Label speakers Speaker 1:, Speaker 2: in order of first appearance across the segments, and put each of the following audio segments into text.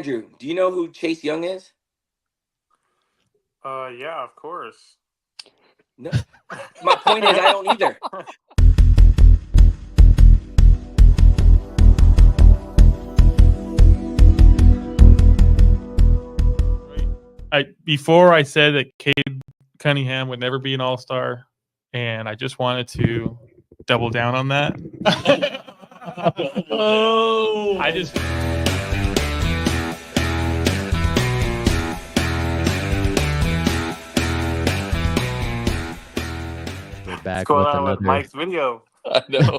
Speaker 1: Andrew, do you know who Chase Young is?
Speaker 2: Yeah, of course.
Speaker 1: No. My point is, I don't either.
Speaker 3: Before I said that Cade Cunningham would never be an All-Star, and I just wanted to double down on that. I just.
Speaker 4: We're back
Speaker 2: What's going
Speaker 4: with
Speaker 2: on
Speaker 4: another.
Speaker 2: with Mike's video?
Speaker 1: I know.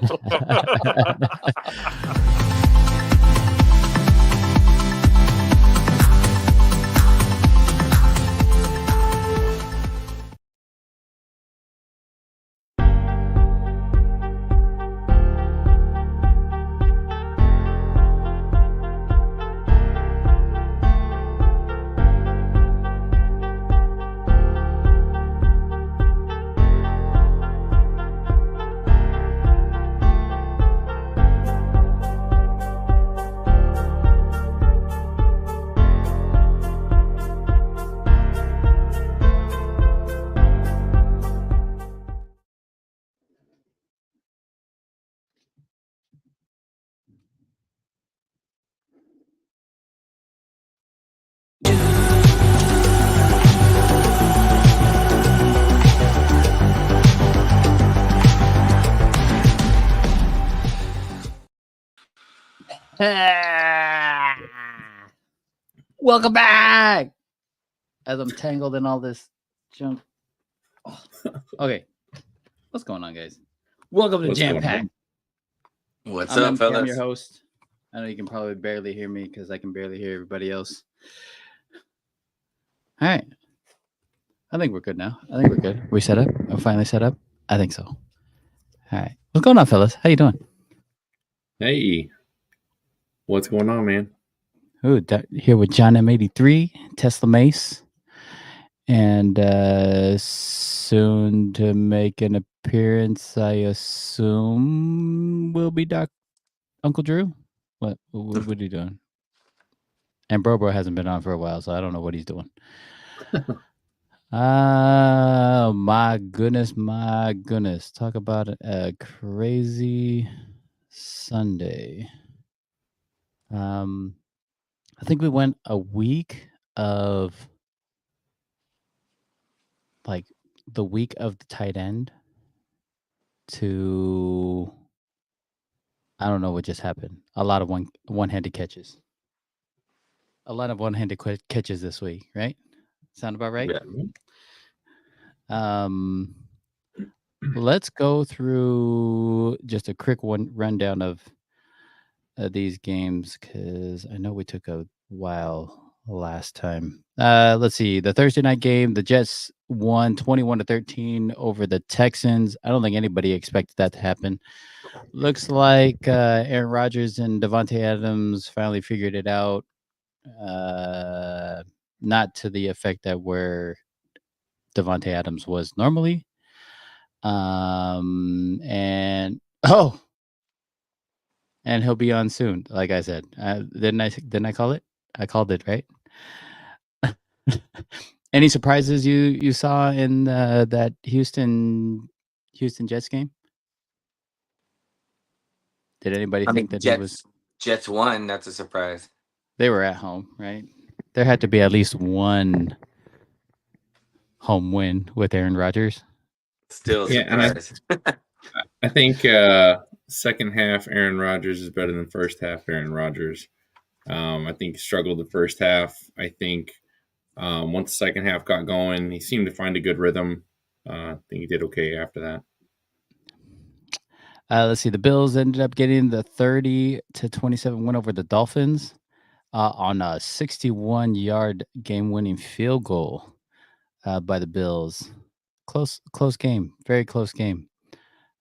Speaker 4: Welcome back. As I'm tangled in all this junk. Oh, okay, what's going on, guys? Welcome to
Speaker 5: What's
Speaker 4: Jam
Speaker 5: going
Speaker 4: Pack.
Speaker 5: on?
Speaker 1: What's
Speaker 4: I'm
Speaker 1: up,
Speaker 4: MK,
Speaker 1: fellas?
Speaker 4: I'm your host. I know you can probably barely hear me because I can barely hear everybody else. All right, I think we're good now. I think we're good. We set up. I'm finally set up. I think so. All right, what's going on, fellas? How you doing?
Speaker 5: Hey, what's going on, man?
Speaker 4: Ooh, here with John M83, Tesla Mace, and soon to make an appearance, I assume, will be Uncle Drew. What are you doing? And Bro hasn't been on for a while, so I don't know what he's doing. My goodness. Talk about a crazy Sunday. I think we went a week of like the week of the tight end to I don't know what just happened. A lot of one-handed catches. A lot of one-handed catches this week, right? Sound about right?
Speaker 5: Yeah.
Speaker 4: Let's go through just a quick rundown of these games because I know we took a while last time. Let's see. The Thursday night game, the Jets won 21-13 over the Texans. I don't think anybody expected that to happen. Looks like Aaron Rodgers and Devontae Adams finally figured it out. Not to the effect that where Devontae Adams was normally. And he'll be on soon. Like I said, didn't I call it? I called it, right? Any surprises you saw in that Houston Jets game? Did anybody think that
Speaker 1: Jets won? That's a surprise.
Speaker 4: They were at home, right? There had to be at least one home win with Aaron Rodgers.
Speaker 1: Still a surprise.
Speaker 5: I think second half Aaron Rodgers is better than first half Aaron Rodgers. I think he struggled the first half. I think once the second half got going, he seemed to find a good rhythm. I think he did okay after that.
Speaker 4: Let's see. The Bills ended up getting the 30-27 win over the Dolphins on a 61-yard game-winning field goal by the Bills. Close game. Very close game.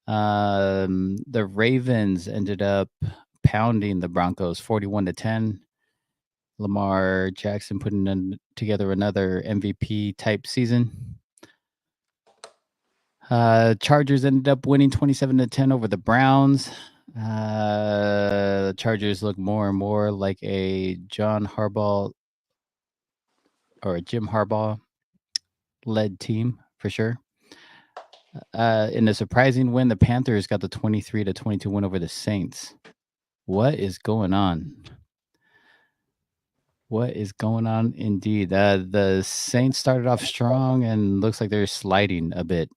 Speaker 4: The Ravens ended up pounding the Broncos 41-10. Lamar Jackson putting together another MVP type season. Chargers ended up winning 27-10 over the Browns. The Chargers look more and more like a John Harbaugh or a Jim Harbaugh led team for sure. In a surprising win, the Panthers got the 23-22 win over the Saints. What is going on? What is going on indeed? The Saints started off strong and looks like they're sliding a bit.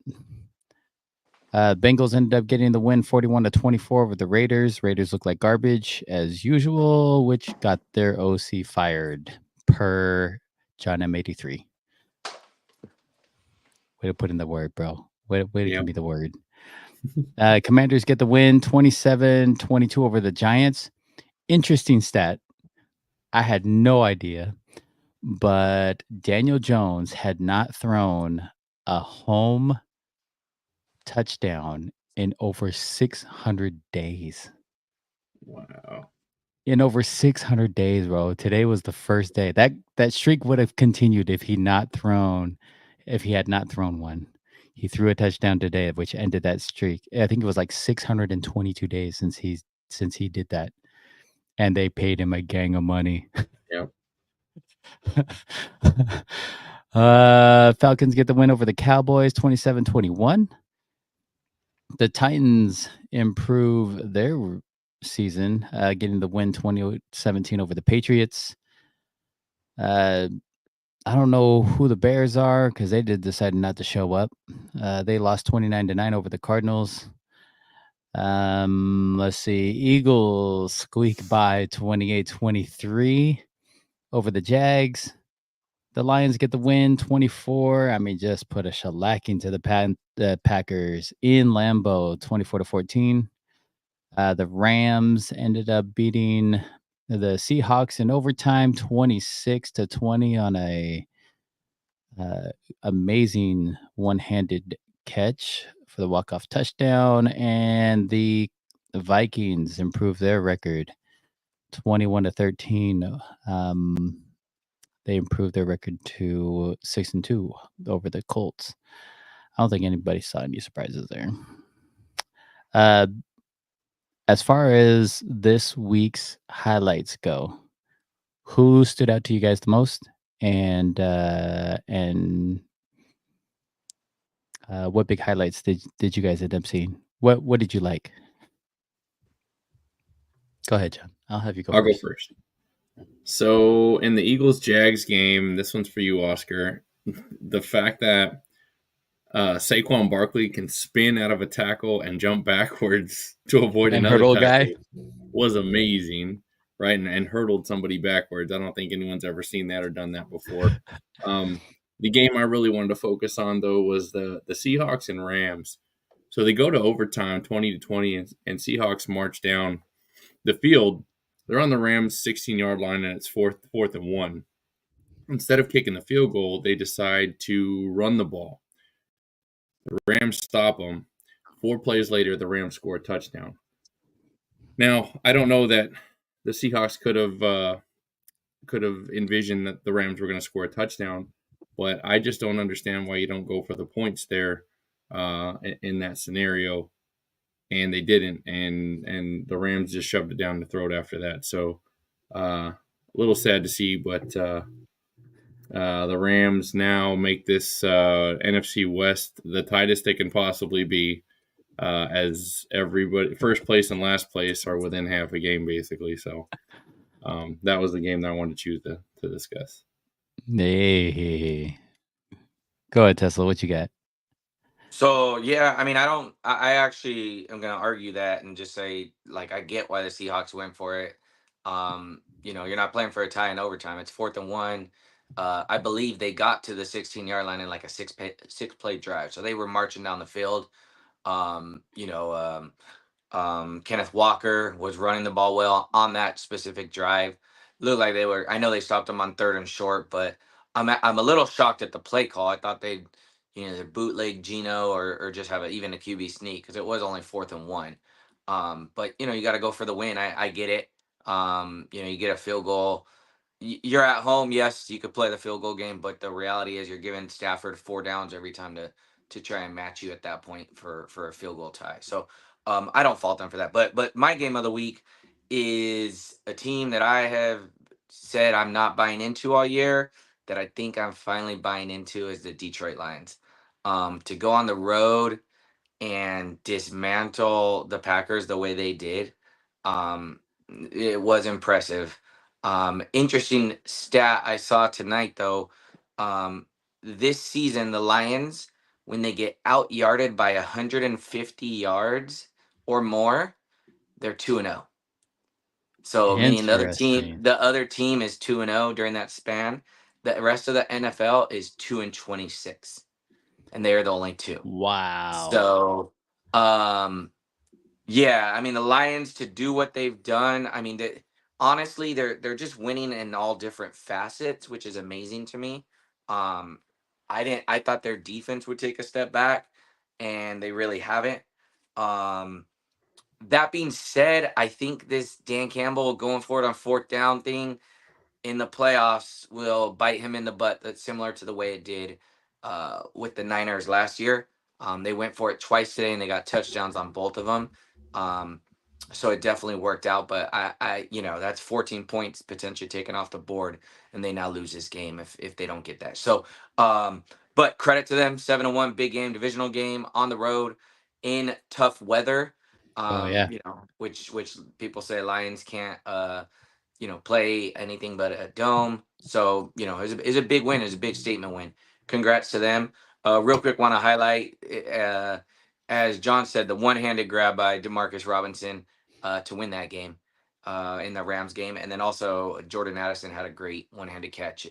Speaker 4: Bengals ended up getting the win 41-24 over the Raiders. Raiders look like garbage as usual, which got their OC fired per John M83. Way to put in the word, bro. Way to give me the word. Commanders get the win 27-22 over the Giants. Interesting stat. I had no idea, but Daniel Jones had not thrown a home touchdown in over 600 days.
Speaker 5: Wow.
Speaker 4: In over 600 days, bro. Today was the first day. That streak would have continued if he had not thrown one. He threw a touchdown today, which ended that streak. I think it was like 622 days since he did that. And they paid him a gang of money.
Speaker 5: Yep.
Speaker 4: Falcons get the win over the Cowboys 27-21. The Titans improve their season, getting the win 2017 over the Patriots. I don't know who the Bears are because they did decide not to show up. They lost 29-9 over the Cardinals. Let's see. Eagles squeak by 28-23 over the Jags. The Lions get the win 24. I mean, just put a shellacking to the Packers in Lambeau 24-14. The Rams ended up beating the Seahawks in overtime 26-20 on a amazing one-handed catch for the walk-off touchdown. And the Vikings improved their record 21-13. They improved their record to 6-2 over the Colts. I don't think anybody saw any surprises there. As far as this week's highlights go, who stood out to you guys the most, and what big highlights did you guys end up seeing? What did you like? Go ahead, John. I'll have you go.
Speaker 5: I'll go first. So in the Eagles-Jags game, this one's for you, Oscar. The fact that Saquon Barkley can spin out of a tackle and jump backwards to avoid
Speaker 4: And
Speaker 5: another
Speaker 4: hurdle a
Speaker 5: tackle
Speaker 4: guy
Speaker 5: was amazing, right? And hurdled somebody backwards. I don't think anyone's ever seen that or done that before. The game I really wanted to focus on, though, was the Seahawks and Rams. So they go to overtime 20-20, and Seahawks march down the field. They're on the Rams' 16-yard line, and it's fourth and 1. Instead of kicking the field goal, they decide to run the ball. The Rams stop them. 4 plays later, the Rams score a touchdown. Now, I don't know that the Seahawks could have envisioned that the Rams were going to score a touchdown, but I just don't understand why you don't go for the points there in that scenario. And they didn't, and the Rams just shoved it down the throat after that. So a little sad to see, but the Rams now make this NFC West the tightest they can possibly be, as everybody first place and last place are within half a game basically. So that was the game that I wanted to choose to discuss.
Speaker 4: Hey. Go ahead, Tesla. What you got?
Speaker 1: So yeah, I mean, I actually am gonna argue that and just say, like, I get why the Seahawks went for it. You're not playing for a tie in overtime. It's 4th and 1. I believe they got to the 16-yard line in like a six play drive. So they were marching down the field. Um, you know, Kenneth Walker was running the ball well on that specific drive. Looked like they were. I know they stopped him on 3rd and short, but I'm a little shocked at the play call. I thought they'd either bootleg Geno or just have even a QB sneak because it was only 4th and 1. But you got to go for the win. I get it. You get a field goal. You're at home. Yes, you could play the field goal game, but the reality is you're giving Stafford 4 downs every time to try and match you at that point for a field goal tie. So I don't fault them for that. But my game of the week is a team that I have said I'm not buying into all year, that I think I'm finally buying into, is the Detroit Lions. To go on the road and dismantle the Packers the way they did, it was impressive. Interesting stat I saw tonight though. This season, the Lions, when they get out yarded by 150 yards or more, they're 2-0. So meaning
Speaker 4: Interesting.
Speaker 1: the other team is 2-0 during that span. The rest of the NFL is 2-26, and they are the only two.
Speaker 4: Wow.
Speaker 1: So, yeah, I mean the Lions, to do what they've done. I mean, honestly, they're just winning in all different facets, which is amazing to me. Um, I thought their defense would take a step back, and they really haven't. Um, that being said, I think this Dan Campbell going for it on fourth down thing in the playoffs will bite him in the butt. That's similar to the way it did with the Niners last year. They went for it twice today and they got touchdowns on both of them. Um, so it definitely worked out. But that's 14 points potentially taken off the board, and they now lose this game if they don't get that. So, but credit to them, 7-1, big game, divisional game on the road in tough weather.
Speaker 4: Oh yeah.
Speaker 1: Which people say Lions can't play anything but a dome. So, it's a big win. It's a big statement win. Congrats to them. Real quick, want to highlight, as John said, the one-handed grab by Demarcus Robinson to win that game in the Rams game. And then also Jordan Addison had a great one-handed catch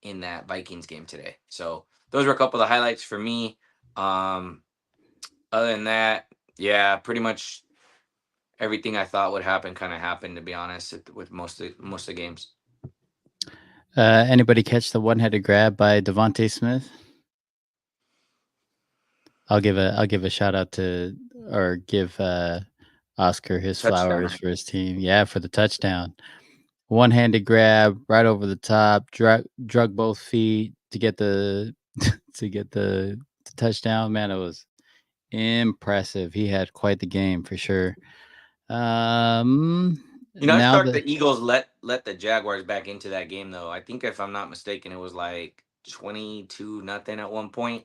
Speaker 1: in that Vikings game today. So those were a couple of the highlights for me. Other than that, yeah, pretty much everything I thought would happen kind of happened, to be honest, with most of the games.
Speaker 4: Anybody catch the one-headed grab by Devontae Smith? I'll give a shout out to, or give Oscar his flowers
Speaker 1: Touchdown.
Speaker 4: for his team. Yeah, for the touchdown. One-handed grab right over the top, drug both feet to get the to get the touchdown. Man, it was impressive. He had quite the game for sure.
Speaker 1: I
Speaker 4: Now
Speaker 1: thought
Speaker 4: that
Speaker 1: the Eagles let the Jaguars back into that game, though. I think, if I'm not mistaken, it was like 22-0 at one point.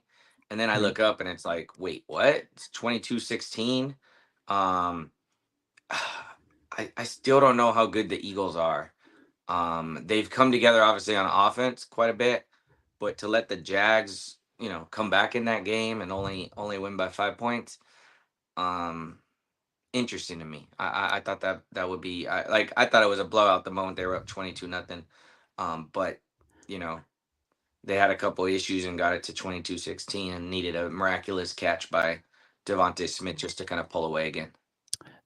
Speaker 1: And then I look up and it's like, wait, what? It's 22-16. Um, I still don't know how good the Eagles are. They've come together obviously on offense quite a bit, but to let the Jags, come back in that game and only win by 5 points, interesting to me. I thought that would be, I thought it was a blowout the moment they were up 22-0. But they had a couple issues and got it to 22-16 and needed a miraculous catch by Devontae Smith just to kind of pull away again.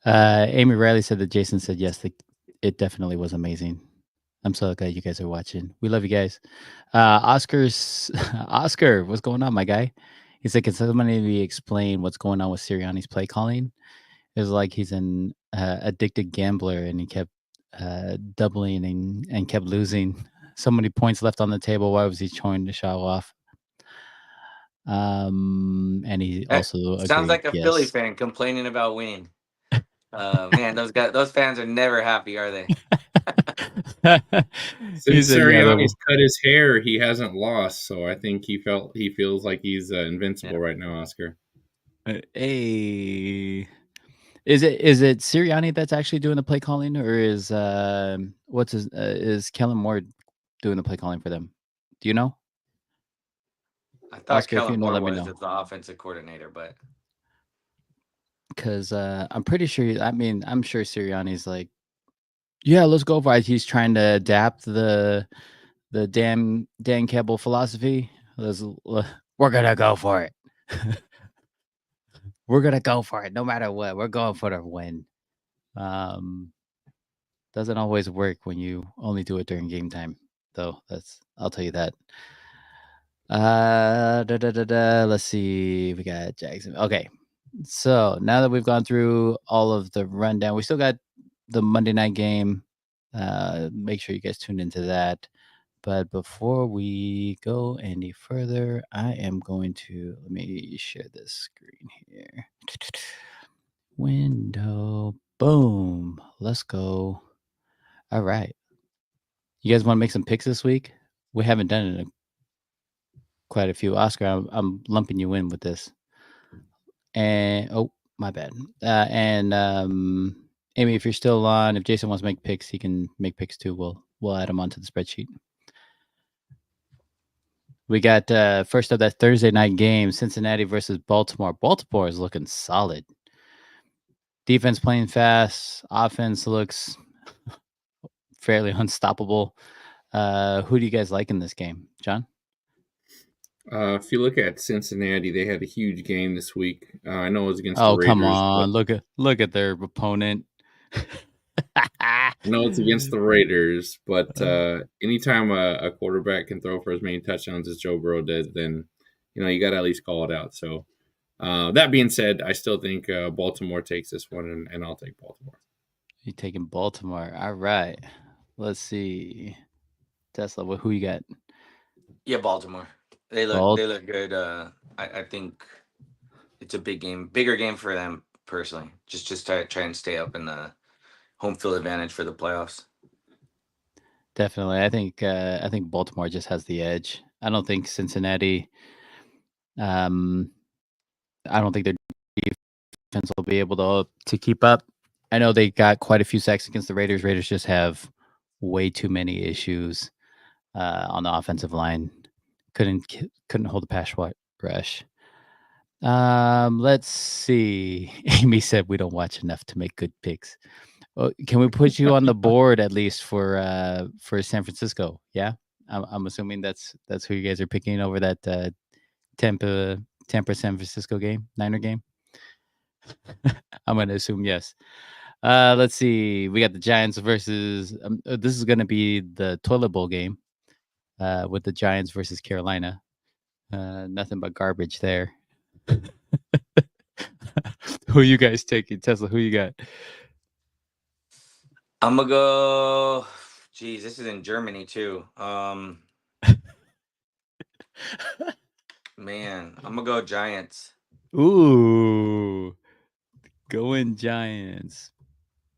Speaker 4: Amy Riley said that Jason said yes, it definitely was amazing. I'm so glad you guys are watching. We love you guys. Oscar, what's going on, my guy? He said, can somebody explain what's going on with Sirianni's play calling? It was like he's an addicted gambler, and he kept doubling and kept losing. So many points left on the table. Why was he trying to show off? And he also
Speaker 1: Sounds
Speaker 4: agreed,
Speaker 1: like a
Speaker 4: yes.
Speaker 1: Philly fan complaining about winning. Man, those fans are never happy, are they?
Speaker 5: Since Sirianni's cut his hair, he hasn't lost, so I think he feels like he's invincible right now, Oscar.
Speaker 4: Hey, is it Sirianni that's actually doing the play calling, or is is Kellen Moore doing the play calling for them? Do you know?
Speaker 1: I thought
Speaker 4: Oscar, if you
Speaker 1: Kellen
Speaker 4: know,
Speaker 1: Moore
Speaker 4: let me
Speaker 1: was
Speaker 4: know.
Speaker 1: the offensive coordinator, but
Speaker 4: because I'm pretty sure. I mean, I'm sure Sirianni's like, yeah, let's go for it. He's trying to adapt the Dan Campbell philosophy. We're gonna go for it. We're gonna go for it, no matter what. We're going for the win. Doesn't always work when you only do it during game time, though. I'll tell you that. Let's see. We got Jackson. Okay. So now that we've gone through all of the rundown, we still got the Monday night game. Make sure you guys tune into that. But before we go any further, I am going to let me share this screen here. Window. Boom. Let's go. All right. You guys want to make some picks this week? We haven't done it in quite a few. Oscar, I'm lumping you in with this. And my bad. Amy, if you're still on, if Jason wants to make picks, he can make picks too. We'll add them onto the spreadsheet. We got first up that Thursday night game, Cincinnati versus Baltimore. Baltimore is looking solid. Defense playing fast. Offense looks fairly unstoppable. Who do you guys like in this game, John?
Speaker 5: If you look at Cincinnati, they had a huge game this week. I know it was against the
Speaker 4: Oh,
Speaker 5: Raiders.
Speaker 4: come on. Look at their opponent.
Speaker 5: I know it's against the Raiders, but anytime a quarterback can throw for as many touchdowns as Joe Burrow did, then you got to at least call it out. So that being said, I still think Baltimore takes this one, and I'll take Baltimore.
Speaker 4: You taking Baltimore? All right. Let's see. Tesla, who you got?
Speaker 1: Yeah, Baltimore. They look good. I think it's a bigger game for them personally. Just try and stay up in the home field advantage for the playoffs.
Speaker 4: Definitely. I think Baltimore just has the edge. I don't think Cincinnati. I don't think their defense will be able to keep up. I know they got quite a few sacks against the Raiders. Raiders just have way too many issues on the offensive line. Couldn't hold the pass rush. Let's see. Amy said we don't watch enough to make good picks. Can we put you on the board at least for San Francisco? Yeah, I'm assuming that's who you guys are picking over that Tampa San Francisco game, Niner game. I'm gonna assume yes. Let's see. We got the Giants versus. This is gonna be the toilet bowl game, with the Giants versus Carolina. Nothing but garbage there. Who you guys taking? Tesla, who you got?
Speaker 1: I'm gonna go. Geez, this is in Germany too. Man, I'm gonna go Giants.
Speaker 4: Ooh, going Giants.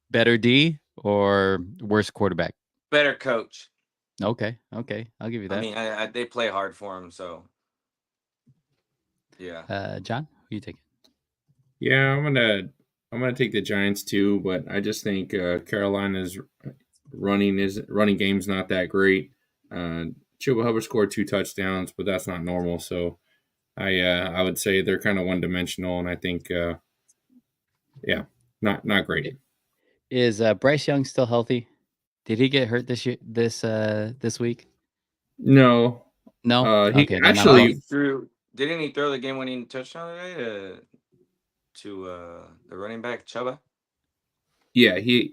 Speaker 4: Better D or worse quarterback?
Speaker 1: Better coach.
Speaker 4: Okay, I'll give you that.
Speaker 1: I mean, they play hard for him, so yeah.
Speaker 4: John, who you taking?
Speaker 5: Yeah, I'm gonna take the Giants too, but I just think Carolina's running game's not that great. Chuba Hubbard scored 2 touchdowns, but that's not normal. So I would say they're kind of one dimensional, and I think not great.
Speaker 4: Is Bryce Young still healthy? Did he get hurt this year? This week?
Speaker 5: No,
Speaker 4: No.
Speaker 5: he
Speaker 4: Okay,
Speaker 5: actually
Speaker 1: Didn't he throw the game-winning touchdown today to the running back Chuba?
Speaker 5: Yeah, he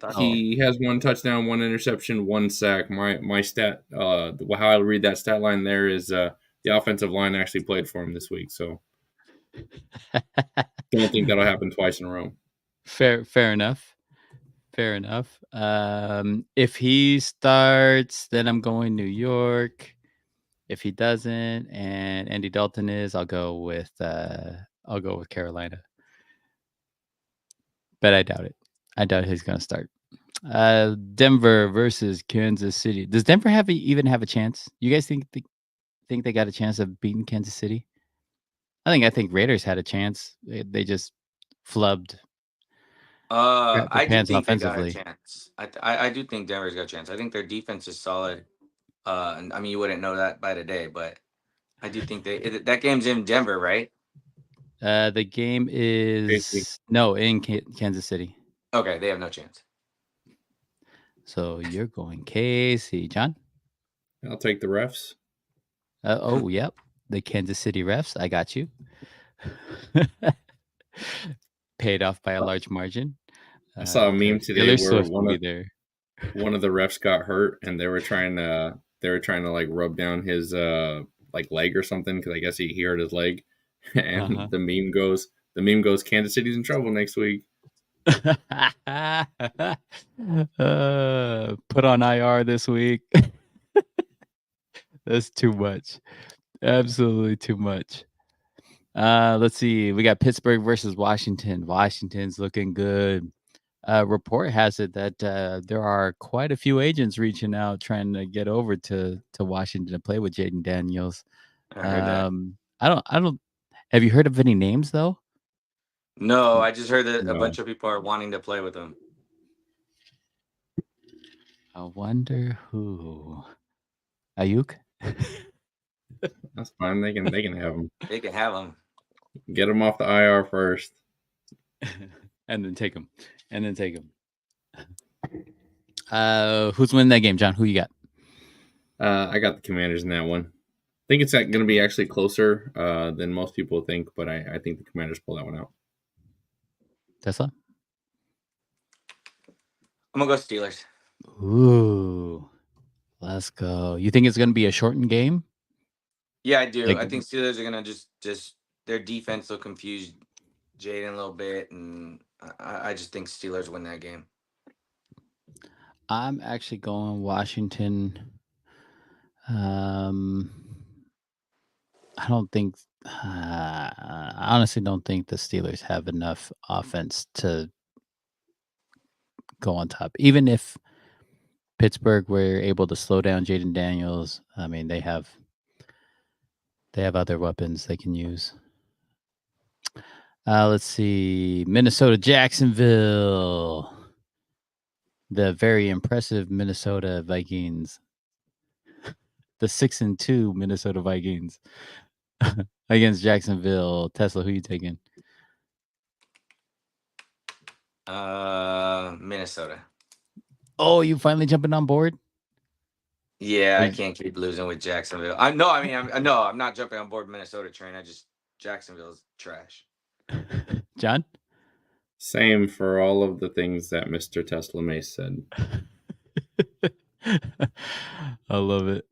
Speaker 5: has 1 touchdown, 1 interception, 1 sack. My stat, how I read that stat line there is the offensive line actually played for him this week. So don't think that'll happen twice in a row.
Speaker 4: Fair enough. If he starts, then I'm going New York. If he doesn't, and Andy Dalton is, I'll go with Carolina. But I doubt it. I doubt he's going to start. Denver versus Kansas City. Does Denver even have a chance? You guys think they got a chance of beating Kansas City? I think Raiders had a chance. They just flubbed.
Speaker 1: I do think they got a
Speaker 4: offensively.
Speaker 1: chance. I do think Denver's got a chance. I think their defense is solid. And I mean, you wouldn't know that by today, but I do think that game's in Denver, right?
Speaker 4: The game is in Kansas City.
Speaker 1: Okay, they have no chance.
Speaker 4: So you're going KC, John?
Speaker 5: I'll take the refs.
Speaker 4: Yep. The Kansas City refs. I got you. Paid off by a large margin.
Speaker 5: I saw a meme today where one of the refs got hurt, and they were trying to like rub down his like leg or something, because I guess he hurt his leg, and the meme goes, Kansas City's in trouble next week.
Speaker 4: Put on IR this week. That's too much. Absolutely too much. Let's see. We got Pittsburgh versus Washington. Washington's looking good. Report has it that there are quite a few agents reaching out trying to get over to Washington to play with Jaden Daniels.
Speaker 1: I heard that.
Speaker 4: I don't. Have you heard of any names though?
Speaker 1: No, I just heard that a
Speaker 5: No.
Speaker 1: bunch of people are wanting to play with him.
Speaker 4: I wonder who. Ayuk.
Speaker 5: That's fine. They can have him.
Speaker 1: They can have him.
Speaker 5: Get him off the IR first.
Speaker 4: and then take him. Who's winning that game, John? Who you got?
Speaker 5: I got the Commanders in that one. I think it's going to be actually closer than most people think, but I think the Commanders pull that one out.
Speaker 4: Tesla?
Speaker 1: I'm gonna go Steelers.
Speaker 4: Ooh. Let's go. You think it's going to be a shortened game?
Speaker 1: Yeah, I do.
Speaker 4: Like-
Speaker 1: I think Steelers are gonna just their defense will confuse Jaden a little bit, and I just think Steelers win that game.
Speaker 4: I'm actually going Washington. I don't think. I honestly don't think the Steelers have enough offense to go on top. Even if Pittsburgh were able to slow down Jaden Daniels, I mean they have other weapons they can use. Let's see, Minnesota, Jacksonville. The very impressive Minnesota Vikings. The 6-2 Minnesota Vikings against Jacksonville. Tesla, who you taking?
Speaker 1: Minnesota.
Speaker 4: Oh, you finally jumping on board?
Speaker 1: Yeah, I
Speaker 4: Are you-
Speaker 1: can't keep losing with Jacksonville. I'm not jumping on board Minnesota train. Jacksonville's trash.
Speaker 4: John?
Speaker 5: Same for all of the things that Mr. Tesla Mace said.
Speaker 4: I love it.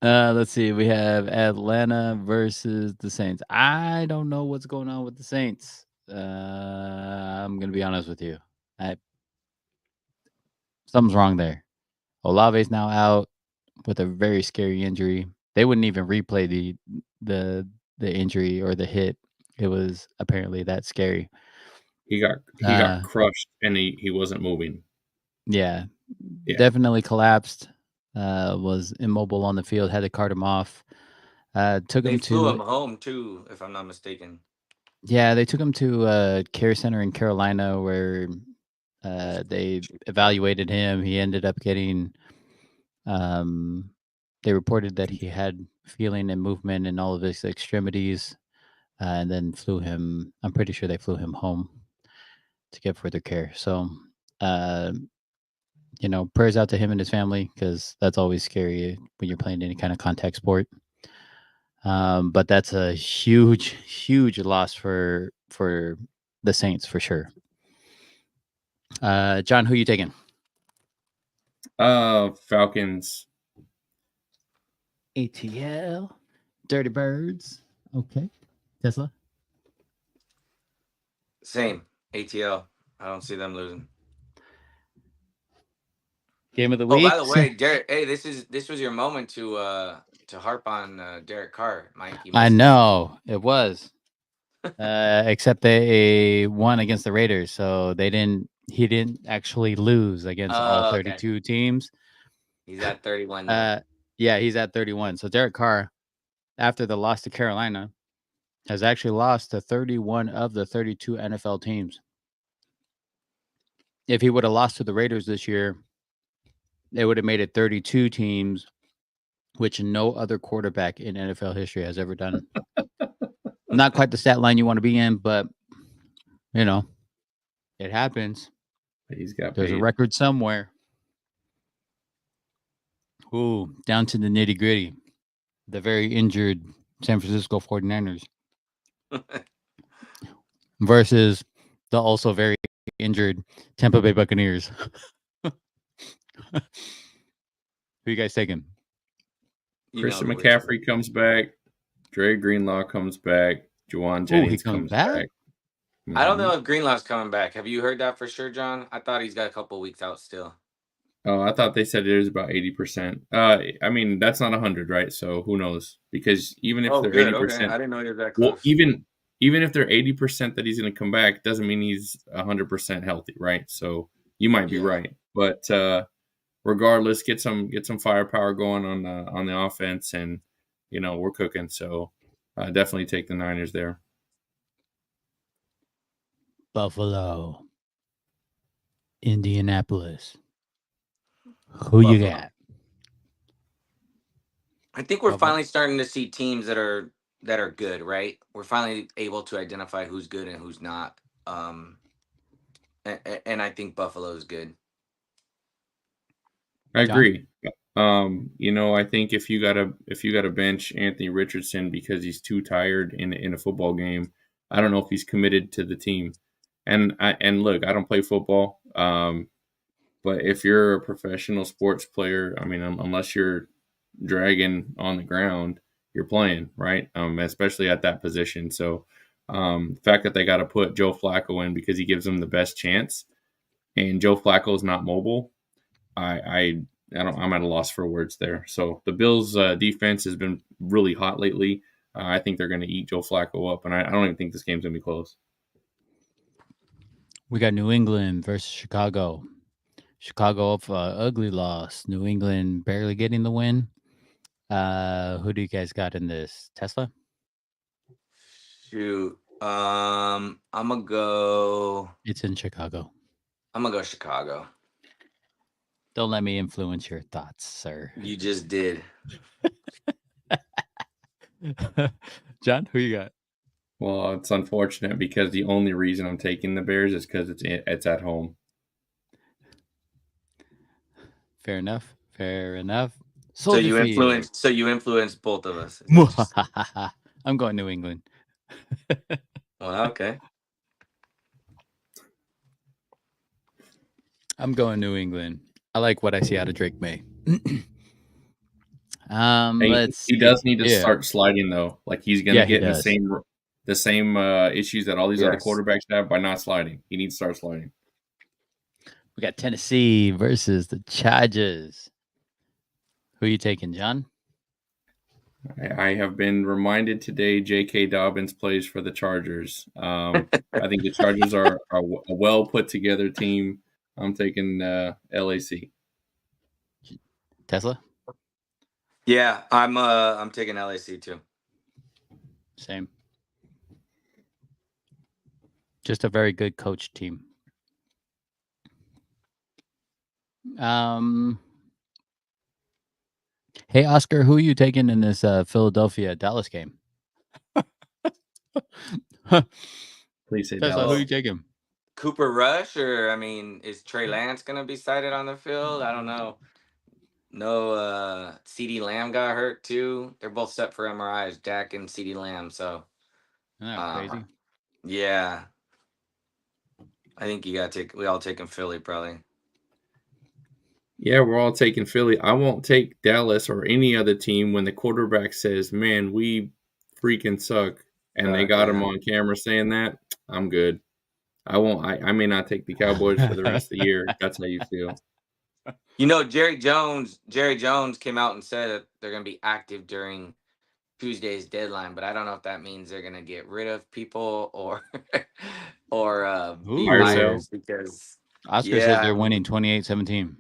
Speaker 4: Let's see. We have Atlanta versus the Saints. I don't know what's going on with the Saints. I'm gonna be honest with you. Something's wrong there. Olave's now out with a very scary injury. They wouldn't even replay the injury or the hit. It was apparently that scary.
Speaker 5: He got crushed and he wasn't moving.
Speaker 4: Yeah,
Speaker 5: Yeah.
Speaker 4: definitely collapsed. Was immobile on the field. Had to cart him off. Took
Speaker 1: They
Speaker 4: him
Speaker 1: flew
Speaker 4: to
Speaker 1: him home too, if I'm not mistaken.
Speaker 4: yeah. They took him to a care center in Carolina where they evaluated him. He ended up getting. They reported that he had feeling and movement in all of his extremities, and then flew him. I'm pretty sure they flew him home to get further care. So, prayers out to him and his family because that's always scary when you're playing any kind of contact sport. But that's a huge, huge loss for the Saints for sure. John, who you taking?
Speaker 5: Falcons.
Speaker 4: ATL, Dirty Birds. Okay, Tesla.
Speaker 1: Same. ATL. I don't see them losing.
Speaker 4: Game of the
Speaker 1: Oh,
Speaker 4: week.
Speaker 1: by the way, Derek, hey, this was your moment to harp on Derek Carr, Mike. You
Speaker 4: I
Speaker 1: missed it.
Speaker 4: know it was. Except they won against the Raiders, so he didn't actually lose against all
Speaker 1: Oh, okay.
Speaker 4: 32 teams.
Speaker 1: He's at 31 now.
Speaker 4: Yeah, he's at 31. So Derek Carr, after the loss to Carolina, has actually lost to 31 of the 32 NFL teams. If he would have lost to the Raiders this year, they would have made it 32 teams, which no other quarterback in NFL history has ever done. Not quite the stat line you want to be in, but it happens.
Speaker 5: He's got
Speaker 4: There's
Speaker 5: paid.
Speaker 4: a record somewhere. Ooh, down to the nitty gritty. The very injured San Francisco 49ers versus the also very injured Tampa Bay Buccaneers. Who you guys taking?
Speaker 5: Christian
Speaker 1: who we're taking.
Speaker 5: McCaffrey comes back. Dre Greenlaw comes back. Juwan
Speaker 4: He
Speaker 5: Jennings
Speaker 4: comes
Speaker 5: comes
Speaker 4: back?
Speaker 5: back.
Speaker 1: I don't
Speaker 5: Mhm.
Speaker 1: know if Greenlaw's coming back. Have you heard that for sure, John? I thought he's got a couple weeks out still.
Speaker 5: Oh, I thought they said it was about 80%. I mean, that's not 100, right? So who knows? Because even if they're
Speaker 1: good.
Speaker 5: 80%,
Speaker 1: Okay. I didn't know he was that
Speaker 5: well,
Speaker 1: close.
Speaker 5: even if they're 80% that he's going to come back, doesn't mean he's 100% healthy, right? So you might be
Speaker 1: Yeah.
Speaker 5: right, but regardless, get some firepower going on the offense, and we're cooking. So definitely take the Niners there.
Speaker 4: Buffalo, Indianapolis. Who you
Speaker 1: Buffalo.
Speaker 4: got?
Speaker 1: I think we're
Speaker 4: Buffalo?
Speaker 1: finally starting to see teams that are good, right? We're finally able to identify who's good and who's not. And I think Buffalo is good.
Speaker 5: I
Speaker 4: John?
Speaker 5: agree. I think if you gotta bench Anthony Richardson because he's too tired in a football game, I don't know if he's committed to the team. And look, I don't play football, but if you're a professional sports player, I mean, unless you're dragging on the ground, you're playing, right? Especially at that position. So the fact that they got to put Joe Flacco in because he gives them the best chance, and Joe Flacco is not mobile, I'm at a loss for words there. So the Bills' defense has been really hot lately. I think they're going to eat Joe Flacco up, and I don't even think this game's going to be close.
Speaker 4: We got New England versus Chicago. Chicago up for ugly loss. New England barely getting the win. Who do you guys got in this? Tesla?
Speaker 1: Shoot. I'm gonna go.
Speaker 4: It's in Chicago.
Speaker 1: I'm gonna go Chicago.
Speaker 4: Don't let me influence your thoughts, sir.
Speaker 1: You just did.
Speaker 4: John, who you got?
Speaker 5: Well, it's unfortunate because the only reason I'm taking the Bears is because it's at home.
Speaker 4: Fair enough. Fair enough.
Speaker 1: So
Speaker 4: Soldier
Speaker 1: you
Speaker 4: Field.
Speaker 1: influenced both of us. Is that just-
Speaker 4: I'm going New England.
Speaker 1: well, okay.
Speaker 4: I'm going New England. I like what I see out of Drake May.
Speaker 5: He does need to
Speaker 4: yeah.
Speaker 5: start sliding though. Like he's going to
Speaker 4: Yeah, he
Speaker 5: get in
Speaker 4: does.
Speaker 5: the same issues that all these other
Speaker 1: Yes.
Speaker 5: quarterbacks have by not sliding. He needs to start sliding.
Speaker 4: We got Tennessee versus the Chargers. Who you taking, John?
Speaker 5: I have been reminded today J.K. Dobbins plays for the Chargers. I think the Chargers are a well put together team. I'm taking LAC.
Speaker 4: Tesla?
Speaker 1: Yeah, I'm taking LAC too.
Speaker 4: Same. Just a very good coach team. Hey, Oscar, who are you taking in this Philadelphia-Dallas game?
Speaker 5: Please say
Speaker 4: Tesla,
Speaker 5: Dallas.
Speaker 4: who you taking?
Speaker 1: Cooper Rush, or I mean, is Trey Lance gonna be sighted on the field? I don't know. No, CD Lamb got hurt too. They're both set for MRIs, Dak and CD Lamb. So
Speaker 4: Isn't that crazy?
Speaker 1: yeah. I think we all taking Philly probably.
Speaker 5: Yeah, we're all taking Philly. I won't take Dallas or any other team when the quarterback says, "Man, we freaking suck," and they got him on camera saying that. I'm good. I won't. I may not take the Cowboys for the rest of the year. That's how you feel.
Speaker 1: You know, Jerry Jones came out and said that they're going to be active during Tuesday's deadline, but I don't know if that means they're going to get rid of people or be
Speaker 4: Ooh.
Speaker 1: buyers because
Speaker 4: Oscar says they're winning 28-17.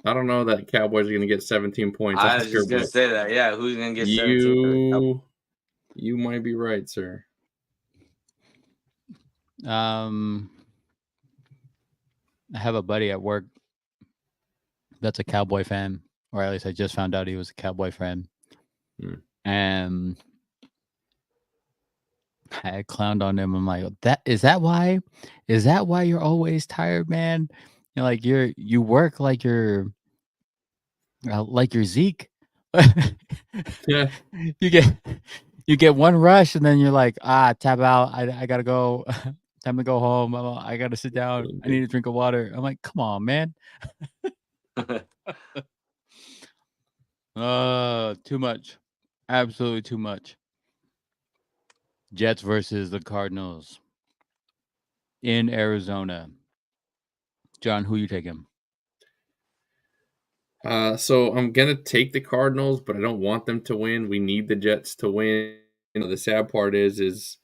Speaker 5: I don't know that Cowboys are going to get 17 points.
Speaker 1: I was just going to say that. Yeah, who's going to get 17?
Speaker 5: You might be right, sir.
Speaker 4: I have a buddy at work that's a Cowboy fan, or at least I just found out he was a Cowboy fan. And I clowned on him. I'm like, is that why you're always tired, man? Like you work like you're Zeke.
Speaker 5: Yeah.
Speaker 4: You get one rush and then you're like, tap out. I gotta go. Time to go home. I gotta sit down. I need a drink of water. I'm like, come on, man. Too much. Absolutely too much. Jets versus the Cardinals in Arizona. John, who you taking?
Speaker 5: So I'm gonna take the Cardinals, but I don't want them to win. We need the Jets to win. The sad part is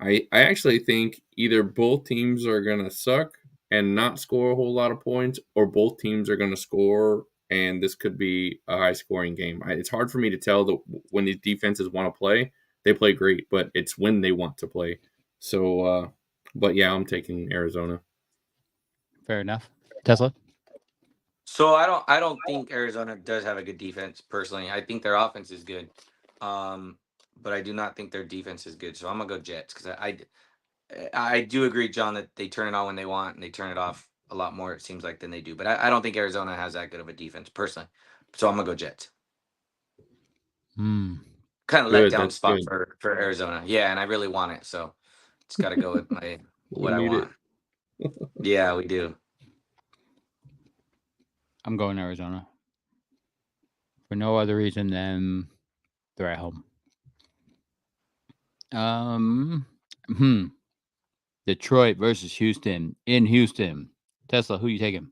Speaker 5: I actually think either both teams are going to suck and not score a whole lot of points, or both teams are going to score, and this could be a high-scoring game. It's hard for me to tell that when these defenses want to play, they play great, but it's when they want to play. So, but yeah, I'm taking Arizona.
Speaker 4: Fair enough. Tesla?
Speaker 1: So I don't think Arizona does have a good defense personally. I think their offense is good, but I do not think their defense is good. So I'm gonna go Jets because I do agree, John, that they turn it on when they want and they turn it off a lot more. It seems like than they do. But I don't think Arizona has that good of a defense personally. So I'm gonna go Jets.
Speaker 4: Hmm.
Speaker 1: Kind of let
Speaker 5: Good,
Speaker 1: down
Speaker 5: that's
Speaker 1: spot
Speaker 5: good.
Speaker 1: for Arizona. Yeah, and I really want it, so it's got to go with my
Speaker 5: We
Speaker 1: what I
Speaker 5: need
Speaker 1: want. Yeah, we do.
Speaker 4: I'm going Arizona. For no other reason than they're at home. Detroit versus Houston in Houston. Tesla, who you taking?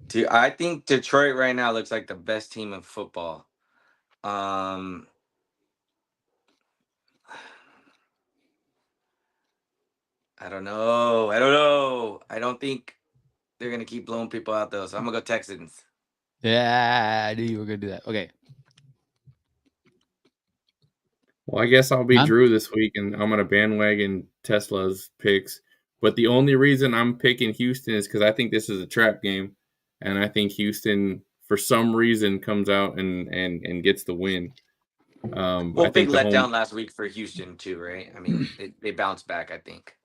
Speaker 1: Dude, I think Detroit right now looks like the best team in football. I don't know. I don't think they're gonna keep blowing people out though. So I'm gonna go Texans.
Speaker 4: Yeah, I knew you were gonna do that. Okay.
Speaker 5: Well, I guess I'll be
Speaker 4: John?
Speaker 5: Drew this week, and I'm going to bandwagon Tesla's picks. But the only reason I'm picking Houston is because I think this is a trap game, and I think Houston, for some reason, comes out and gets the win.
Speaker 1: Well,
Speaker 5: I
Speaker 1: big
Speaker 5: think the home,
Speaker 1: letdown last week for Houston too, right? I mean, they bounced back. I think.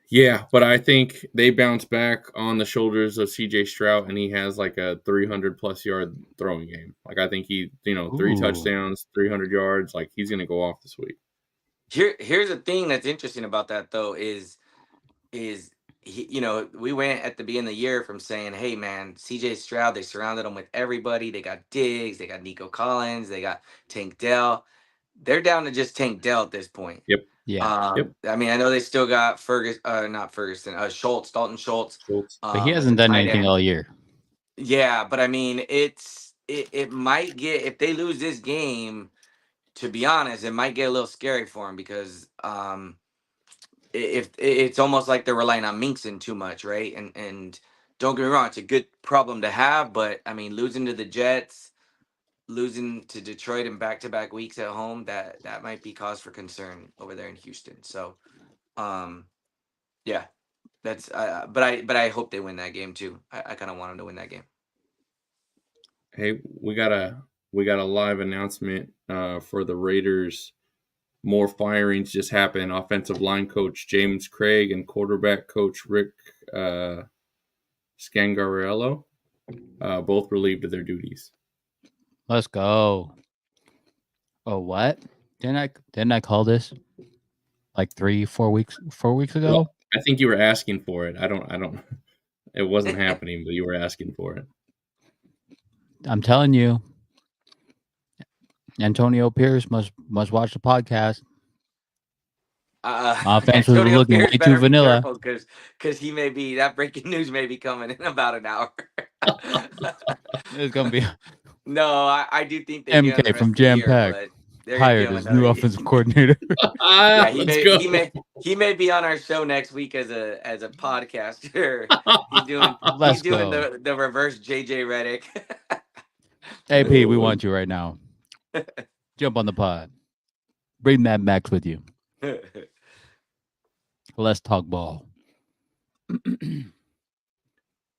Speaker 5: yeah, but I think they bounce back on the shoulders of C.J. Stroud, and he has like a 300+ yard throwing game. Like I think he, 3
Speaker 4: Ooh.
Speaker 5: touchdowns, 300 yards. Like he's going to go off this week.
Speaker 1: Here's the thing that's interesting about that though is we went at the beginning of the year from saying, hey man, CJ Stroud, they surrounded him with everybody. They got Diggs, they got Nico Collins, they got Tank Dell. They're down to just Tank Dell at this point.
Speaker 5: Yep.
Speaker 4: Yeah.
Speaker 5: Yep.
Speaker 1: I mean, I know they still got not Ferguson, Schultz, Dalton Schultz.
Speaker 5: Schultz.
Speaker 4: But he
Speaker 1: As
Speaker 4: hasn't
Speaker 1: a
Speaker 4: done
Speaker 1: tight
Speaker 4: anything
Speaker 1: end.
Speaker 4: all year.
Speaker 1: Yeah, but I mean, it might get, if they lose this game, to be honest, it might get a little scary for him because if it's almost like they're relying on Minkson too much, right? And don't get me wrong, it's a good problem to have, but I mean, losing to the Jets, losing to Detroit in back-to-back weeks at home, that might be cause for concern over there in Houston. So, yeah, that's but I hope they win that game too. I kind of want them to win that game.
Speaker 5: Hey, we got a live announcement for the Raiders. More firings just happened. Offensive line coach James Craig and quarterback coach Rick Scangarello both relieved of their duties.
Speaker 4: Let's go. Oh, what? Didn't I call this like 4 weeks ago?
Speaker 5: Well, I think you were asking for it. I don't. It wasn't happening, but you were asking for it.
Speaker 4: I'm telling you, Antonio Pierce must watch the podcast. Offense was
Speaker 1: Antonio
Speaker 4: looking
Speaker 1: Pierce
Speaker 4: way
Speaker 1: better
Speaker 4: too
Speaker 1: be
Speaker 4: vanilla.
Speaker 1: careful because he may be, that breaking news may be coming in about an hour.
Speaker 4: It's gonna be
Speaker 1: No, I do think they get him the
Speaker 4: MK
Speaker 1: rest
Speaker 4: from
Speaker 1: of the
Speaker 4: Jam
Speaker 1: year,
Speaker 4: Pack
Speaker 1: but they're gonna
Speaker 4: hired
Speaker 1: give him
Speaker 4: as new
Speaker 1: another.
Speaker 4: offensive coordinator.
Speaker 1: Yeah,
Speaker 5: Let's go.
Speaker 1: he may be on our show next week as a podcaster. He's doing
Speaker 4: Let's go.
Speaker 1: the reverse JJ Redick.
Speaker 4: AP, we want you right now. Jump on the pod. Bring Mad Max with you. Let's talk ball.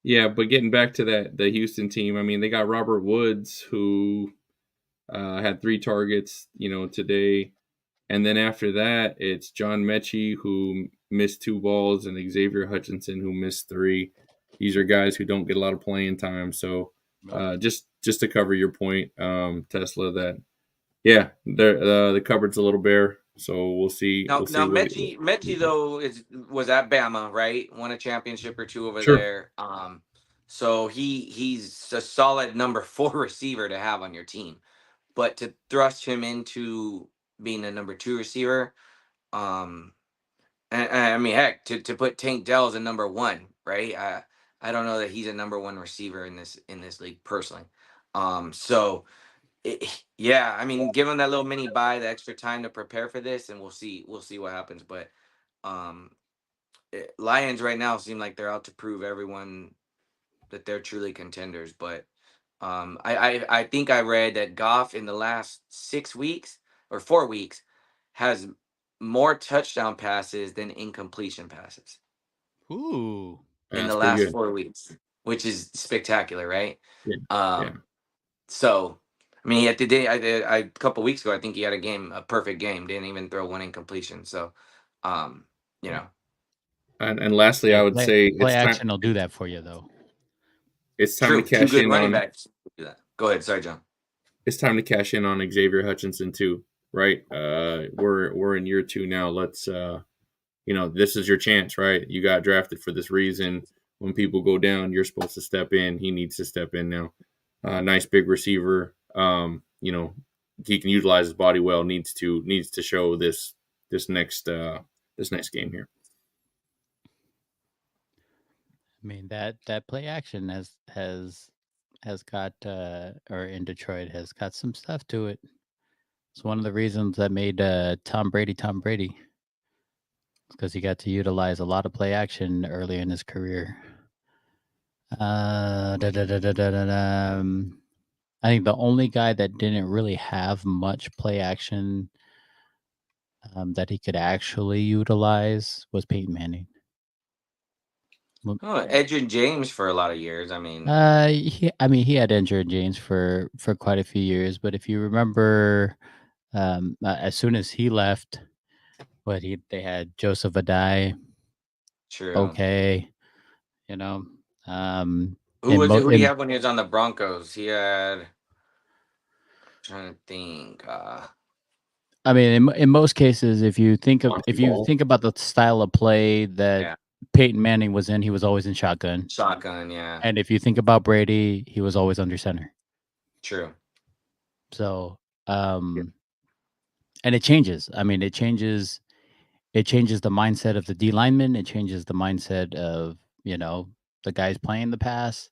Speaker 5: Yeah, but getting back to the Houston team, I mean, they got Robert Woods, who had 3 targets, today. And then after that, it's John Mechie, who missed 2 balls, and Xavier Hutchinson, who missed 3. These are guys who don't get a lot of playing time. So just to cover your point, Tesla, that, yeah, the cupboard's a little bare. So we'll see.
Speaker 1: Now,
Speaker 5: We'll see what
Speaker 1: Mechie though was at Bama, right? Won a championship or 2 over
Speaker 5: Sure.
Speaker 1: there. So he's a solid number 4 receiver to have on your team, but to thrust him into being a number 2 receiver, and I mean, heck, to put Tank Dell as a number 1, right? I don't know that he's a number 1 receiver in this league personally. So Yeah, I mean, give them that little mini buy, the extra time to prepare for this, and we'll see. We'll see what happens. But um, Lions right now seem like they're out to prove everyone that they're truly contenders. But I think I read that Goff in the last 6 weeks or 4 weeks has more touchdown passes than incompletion passes
Speaker 4: Ooh.
Speaker 1: in the
Speaker 5: That's pretty
Speaker 1: last
Speaker 5: good.
Speaker 1: 4 weeks, which is spectacular, right?
Speaker 5: Yeah. Yeah.
Speaker 1: So, I mean, at the day, a couple weeks ago, I think he had a perfect game. Didn't even throw one incompletion. So, um, you know,
Speaker 5: And lastly,
Speaker 4: Yeah,
Speaker 5: I would say
Speaker 4: play action will do that for you, though.
Speaker 5: it's time to
Speaker 1: true. Two
Speaker 5: cash
Speaker 1: good
Speaker 5: in
Speaker 1: running
Speaker 5: on
Speaker 1: backs do that. Go ahead. Sorry, John.
Speaker 5: it's time to cash in on Xavier Hutchinson too, right? We're in year 2 now. Let's this is your chance, right? You got drafted for this reason. When people go down, you're supposed to step in. He needs to step in now. Nice big receiver. He can utilize his body well. Needs to show this next game here.
Speaker 4: I mean that play action has got or in Detroit has got some stuff to it. It's one of the reasons that made Tom Brady because he got to utilize a lot of play action early in his career. I think the only guy that didn't really have much play action that he could actually utilize was Peyton Manning.
Speaker 1: Oh, Edgerrin James for a lot of years. I mean,
Speaker 4: He had injured James for quite a few years, but if you remember, as soon as he left, they had Joseph Adai,
Speaker 1: true.
Speaker 4: okay, you know,
Speaker 1: Who was it? Who do you have when he was on the Broncos? He had. Trying to think.
Speaker 4: I mean, in most cases, if you think
Speaker 5: Ball.
Speaker 4: about the style of play that
Speaker 1: Yeah,
Speaker 4: Peyton Manning was in, he was always in shotgun.
Speaker 1: shotgun. Yeah,
Speaker 4: And if you think about Brady, he was always under center.
Speaker 1: true.
Speaker 4: So, and it changes. I mean, it changes the mindset of the D lineman. It changes the mindset of, the guys playing the pass,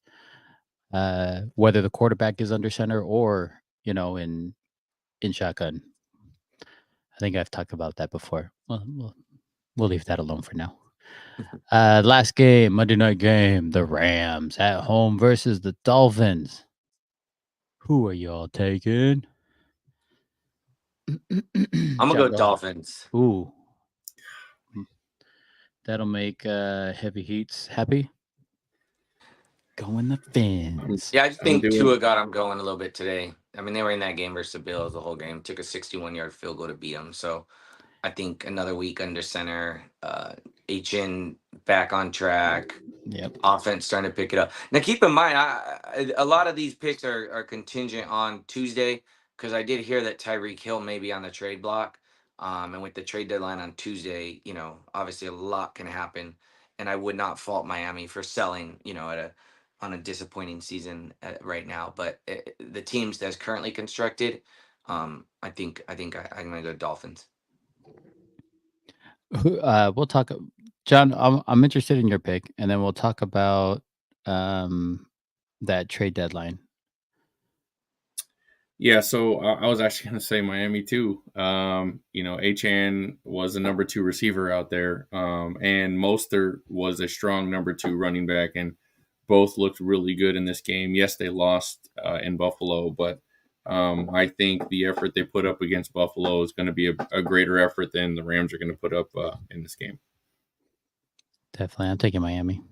Speaker 4: whether the quarterback is under center or, in shotgun. I think I've talked about that before. Well, we'll leave that alone for now. Last game, Monday night game, the Rams at home versus the Dolphins. Who are y'all taking?
Speaker 1: I'm gonna go Dolphins.
Speaker 4: Ooh. That'll make heavy heats happy. Going the Fins.
Speaker 1: Yeah, I just
Speaker 5: I'm
Speaker 1: think
Speaker 5: doing
Speaker 1: Tua got him going a little bit today. I mean, they were in that game versus the Bills the whole game. Took a 61-yard field goal to beat them. So I think another week under center. HN back on track.
Speaker 4: Yep.
Speaker 1: Offense starting to pick it up. Now, keep in mind, a lot of these picks are contingent on Tuesday because I did hear that Tyreek Hill may be on the trade block. And with the trade deadline on Tuesday, obviously a lot can happen. And I would not fault Miami for selling, on a disappointing season right now. But the teams that's currently constructed, I think I'm gonna go Dolphins.
Speaker 4: We'll talk, John. I'm interested in your pick, and then we'll talk about that trade deadline.
Speaker 5: Yeah, so I was actually going to say Miami too. HN was the number 2 receiver out there, and Mostert was a strong number 2 running back, and both looked really good in this game. Yes, they lost in Buffalo, but I think the effort they put up against Buffalo is going to be a greater effort than the Rams are going to put up in this game.
Speaker 4: Definitely, I'm taking Miami.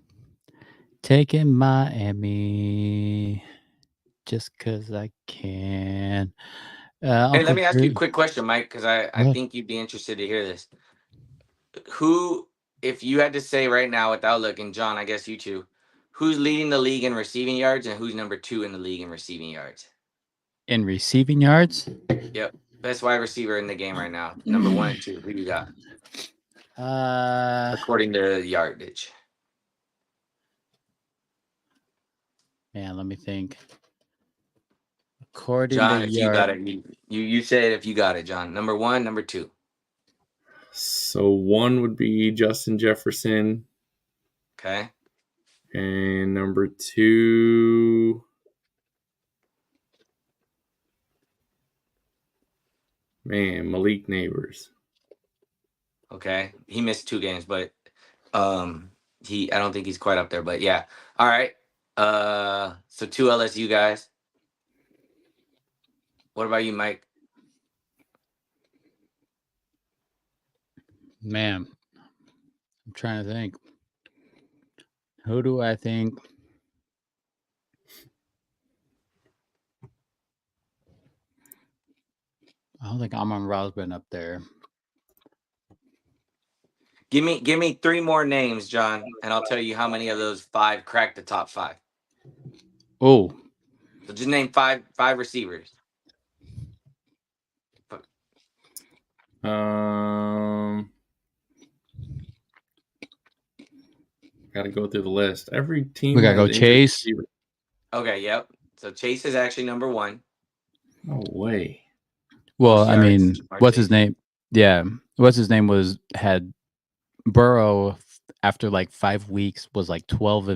Speaker 4: Taking Miami. Just because I can.
Speaker 1: Hey, let me ask you a quick question, Mike, because I
Speaker 4: ahead.
Speaker 1: think you'd be interested to hear this. Who, if you had to say right now without looking, John, I guess you too, who's leading the league in receiving yards and who's number 2 in the league in receiving yards?
Speaker 4: In receiving yards?
Speaker 1: Yep. Best wide receiver in the game right now. Number 1 and 2. Who you got? According to yardage.
Speaker 4: Man, let me think. According
Speaker 1: John,
Speaker 4: to
Speaker 1: if you got
Speaker 4: yard,
Speaker 1: it, you say it if you got it, John. Number 1, number 2.
Speaker 5: So 1 would be Justin Jefferson,
Speaker 1: Okay.
Speaker 5: and number 2. Man, Malik Neighbors.
Speaker 1: Okay, he missed 2 games, but I don't think he's quite up there. But yeah, all right. So 2 LSU guys. What about you, Mike?
Speaker 4: Man, I'm trying to think. Who do I think? I don't think Amon Ra's been up there.
Speaker 1: Give me 3 more names, John, and I'll tell you how many of those 5 cracked the top 5.
Speaker 4: Oh,
Speaker 1: So just name five receivers.
Speaker 5: Got to go through the list. Every team
Speaker 4: we gotta
Speaker 5: has
Speaker 4: go
Speaker 5: injured
Speaker 4: Chase.
Speaker 5: receiver.
Speaker 1: Okay, yep. So Chase is actually number 1.
Speaker 5: No way.
Speaker 4: Well,
Speaker 1: Most
Speaker 4: I
Speaker 1: yards,
Speaker 4: mean,
Speaker 1: Jamar
Speaker 4: what's his
Speaker 1: Chase.
Speaker 4: name? Yeah, what's his name had Burrow after like 5 weeks was like 12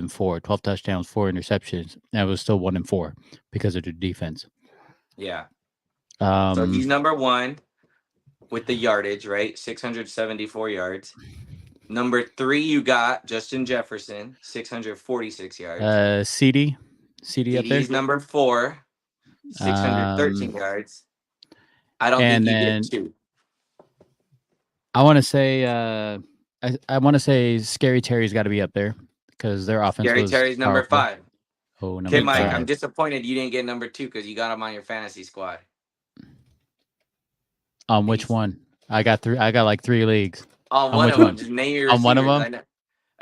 Speaker 4: touchdowns, 4 interceptions, and it was still 1-4 because of the defense.
Speaker 1: Yeah. So he's number 1 with the yardage, right? 674 yards. Number 3, you got Justin Jefferson, 646 yards.
Speaker 4: CD up there.
Speaker 1: He's number 4, 613 yards. I don't think
Speaker 4: and
Speaker 1: you
Speaker 4: then
Speaker 1: get 2.
Speaker 4: I want to say I want to say Scary Terry's got to be up there because their offense
Speaker 1: Gary
Speaker 4: was
Speaker 1: Terry's number
Speaker 4: powerful.
Speaker 1: 5.
Speaker 4: Oh, number
Speaker 1: Okay, Mike,
Speaker 4: 5.
Speaker 1: I'm disappointed you didn't get number 2 because you got him on your fantasy squad.
Speaker 4: On which one? I got like 3 leagues.
Speaker 1: On
Speaker 4: On
Speaker 1: one
Speaker 4: which
Speaker 1: of them,
Speaker 4: one?
Speaker 1: just name your
Speaker 4: On one of
Speaker 1: receivers.
Speaker 4: them?
Speaker 1: I know.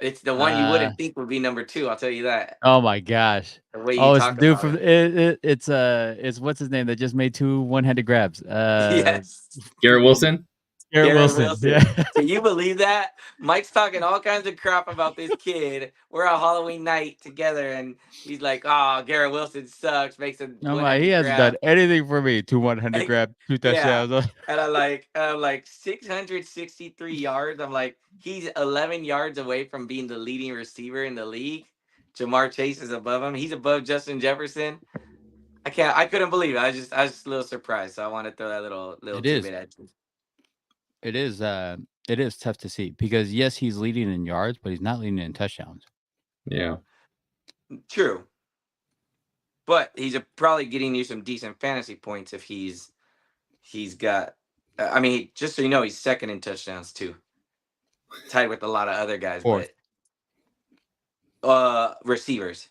Speaker 1: It's the one you wouldn't think would be number 2. I'll tell you that.
Speaker 4: Oh my gosh!
Speaker 1: The way you
Speaker 4: Oh, it's the
Speaker 1: talk
Speaker 4: dude
Speaker 1: about
Speaker 4: from
Speaker 1: it.
Speaker 4: it's what's his name that just made 2 one-handed grabs.
Speaker 1: Yes.
Speaker 5: Garrett Wilson.
Speaker 4: Garrett
Speaker 1: Garrett
Speaker 4: Wilson.
Speaker 1: Wilson.
Speaker 4: Yeah.
Speaker 1: Can you believe that? Mike's talking all kinds of crap about this kid. We're on Halloween night together, and he's like, "Oh, Garrett Wilson sucks." Makes a
Speaker 4: I'm like,
Speaker 1: one-handed
Speaker 4: he hasn't done
Speaker 1: grab.
Speaker 4: anything for me. 2 100 grab, 2
Speaker 1: Yeah.
Speaker 4: touchdowns.
Speaker 1: And I'm like 663 yards. I'm like, he's 11 yards away from being the leading receiver in the league. Jamar Chase is above him. He's above Justin Jefferson. I couldn't believe it. I was just a little surprised. So I want to throw that little
Speaker 4: It is.
Speaker 1: tidbit at you.
Speaker 4: It is tough to see because yes, he's leading in yards, but he's not leading in touchdowns.
Speaker 5: Yeah.
Speaker 1: True. But he's probably getting you some decent fantasy points if he's got. I mean, just so you know, he's second in touchdowns too, tied with a lot of other guys.
Speaker 4: Fourth.
Speaker 1: But receivers.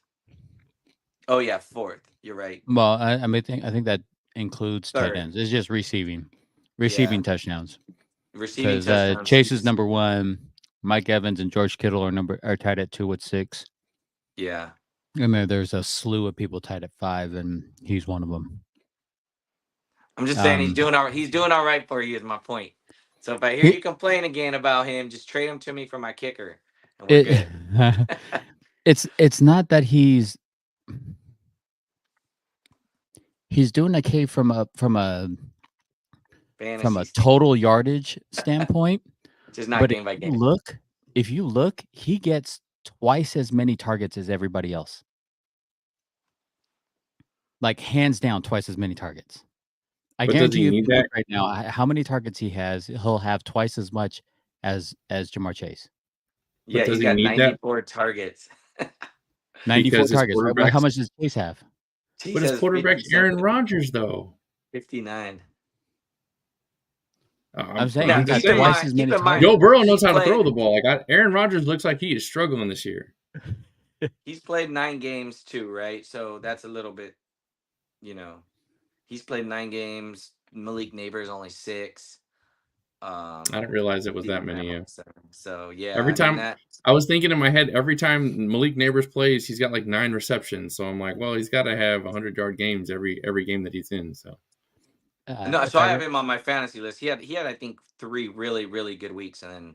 Speaker 1: Oh yeah, 4th. You're right.
Speaker 4: Well, I think that includes tight
Speaker 1: 3rd.
Speaker 4: ends. It's just receiving touchdowns.
Speaker 1: Receiving
Speaker 4: Because
Speaker 1: touchdowns.
Speaker 4: Chase is number 1, Mike Evans and George Kittle are tied at 2 with 6.
Speaker 1: Yeah.
Speaker 4: And then there's a slew of people tied at 5, and he's one of them.
Speaker 1: I'm just saying he's doing all right for you is my point. So if I hear you complain again about him, just trade him to me for my kicker, and we're good.
Speaker 4: It's not that he's doing okay from a
Speaker 1: Fantasy
Speaker 4: total yardage standpoint.
Speaker 1: Just not
Speaker 4: But
Speaker 1: game by game.
Speaker 4: if you look, he gets twice as many targets as everybody else. Like hands down, twice as many targets. I guarantee you, if you look right now, how many targets he has, he'll have twice as much as Jamar Chase.
Speaker 1: Yeah, he's got 94 targets.
Speaker 4: 94 targets. Right? How much does Chase have?
Speaker 5: But his quarterback's Aaron Rodgers, though.
Speaker 1: 59.
Speaker 4: I'm saying he's got twice as many targets.
Speaker 5: Joe Burrow knows how to throw the ball. Like Aaron Rodgers looks like he is struggling this year.
Speaker 1: He's played 9 games too, right? So that's a little bit, he's played 9 games. Malik Neighbors only 6.
Speaker 5: I didn't realize it was that many.
Speaker 1: So yeah,
Speaker 5: every time I was thinking in my head, every time Malik Neighbors plays, he's got like 9 receptions. So I'm like, well, he's got to have 100-yard games every game that he's in. So
Speaker 1: no, so I have him on my fantasy list. He had I think 3 really really good weeks, and then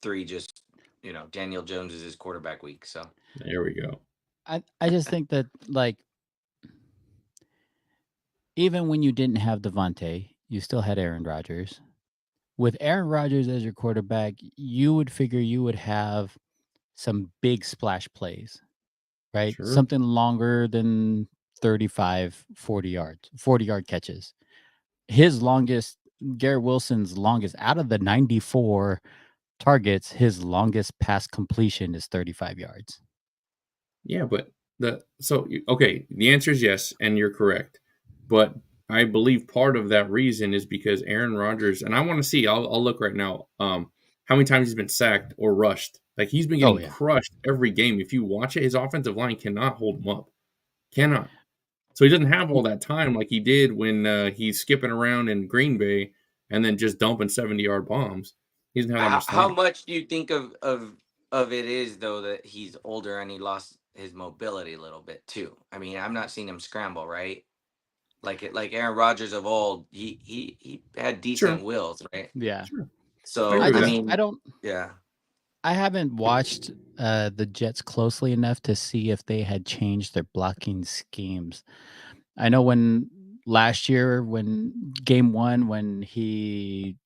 Speaker 1: 3 just Daniel Jones is his quarterback week. So
Speaker 5: there we go.
Speaker 4: I just think that like even when you didn't have Devontae, you still had Aaron Rodgers. With Aaron Rodgers as your quarterback, you would figure you would have some big splash plays, right?
Speaker 5: Sure.
Speaker 4: Something longer than 35, 40 yards, 40-yard catches. Garrett Wilson's longest out of the 94 targets, his longest pass completion is 35 yards.
Speaker 5: Yeah, but okay, the answer is yes, and you're correct. But I believe part of that reason is because Aaron Rodgers, and I want to see. I'll look right now. How many times he's been sacked or rushed? Like he's been
Speaker 4: Oh
Speaker 5: getting
Speaker 4: yeah.
Speaker 5: crushed every game. If you watch it, his offensive line cannot hold him up. Cannot. So he doesn't have all that time like he did when he's skipping around in Green Bay and then just dumping 70-yard bombs. He doesn't have that much
Speaker 1: How
Speaker 5: time.
Speaker 1: much do you think of it is though that he's older and he lost his mobility a little bit too? I mean, I'm not seeing him scramble, right? Like Aaron Rodgers of old, he had
Speaker 5: Sure,
Speaker 1: decent wills, right?
Speaker 4: Yeah.
Speaker 5: sure. I
Speaker 1: So
Speaker 5: agree
Speaker 4: I
Speaker 5: with
Speaker 1: I
Speaker 5: that.
Speaker 4: just I
Speaker 1: mean,
Speaker 4: don't
Speaker 1: yeah.
Speaker 4: I haven't watched the Jets closely enough to see if they had changed their blocking schemes. I know last year when game 1 when he